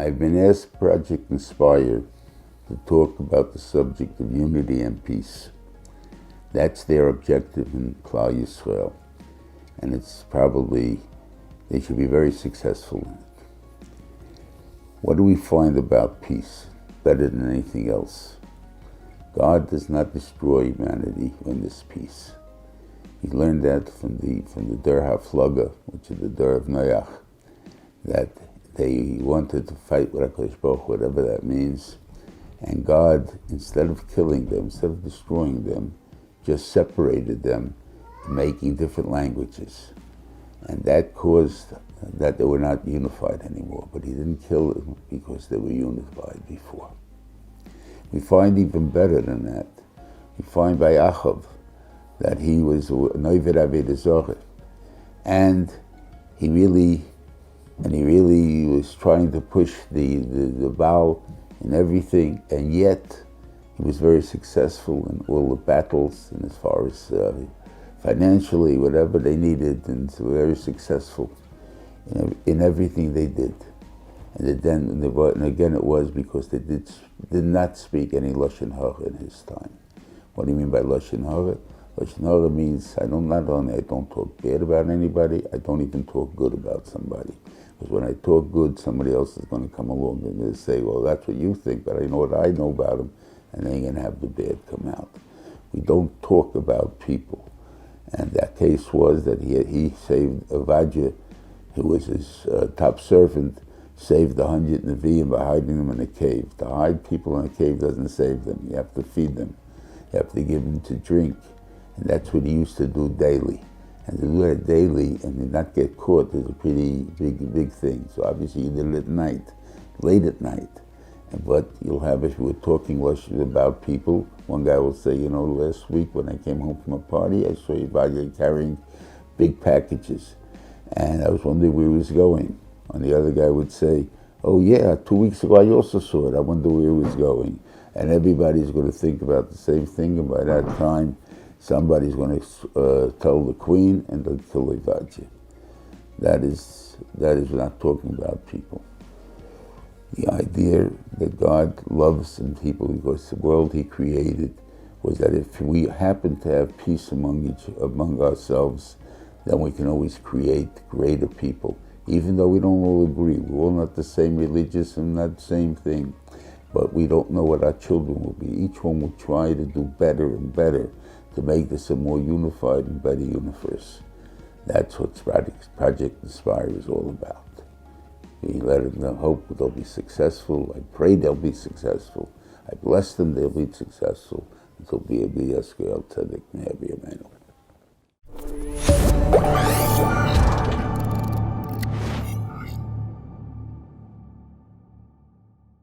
I've been asked Project Inspire to talk about the subject of unity and peace. That's their objective in Klal Yisrael, and it's probably, they should be very successful in it. What do we find about peace better than anything else? God does not destroy humanity in this peace. He learned that from the Der HaFlaga, which is the Der of Noach, that they wanted to fight with HaKadosh Baruch Hu, whatever that means, and God, instead of killing them, instead of destroying them, just separated them, making different languages. And that caused that they were not unified anymore. But he didn't kill them because they were unified before. We find even better than that. We find by Achav that he was Noived Avodah Zarah, and he really was trying to push the Baal in everything, and yet he was very successful in all the battles, and as far as financially, whatever they needed, and so very successful in everything they did. And again, it was because they did not speak any Lashon Hara in his time. What do you mean by Lashon Hara? Lashon Hara means not only I don't talk bad about anybody, I don't even talk good about somebody. Because when I talk good, somebody else is going to come along and they'll say, well, that's what you think, but I know what I know about him, and they're going to have the bad come out. We don't talk about people. And that case was that he saved Avadja, who was his top servant, saved 100 Nevi'im by hiding them in a cave. To hide people in a cave doesn't save them. You have to feed them. You have to give them to drink. And that's what he used to do daily. And to do that daily and not get caught is a pretty big thing. So obviously he did it at night, late at night. But you'll have, if you were talking about people, one guy will say, last week when I came home from a party, I saw Yvadia carrying big packages. And I was wondering where he was going. And the other guy would say, oh yeah, 2 weeks ago I also saw it. I wonder where he was going. And everybody's going to think about the same thing, and by that time, somebody's going to tell the queen, and they'll kill Ivadja. That is not talking about people. The idea that God loves in people because the world he created was that if we happen to have peace among ourselves, then we can always create greater people. Even though we don't all agree, we're all not the same religious and not the same thing, but we don't know what our children will be. Each one will try to do better and better to make this a more unified and better universe. That's what Project Inspire is all about. We let them hope they'll be successful. I pray they'll be successful. I bless them they'll be successful. Until be a Tzedek Me'avi Amenu.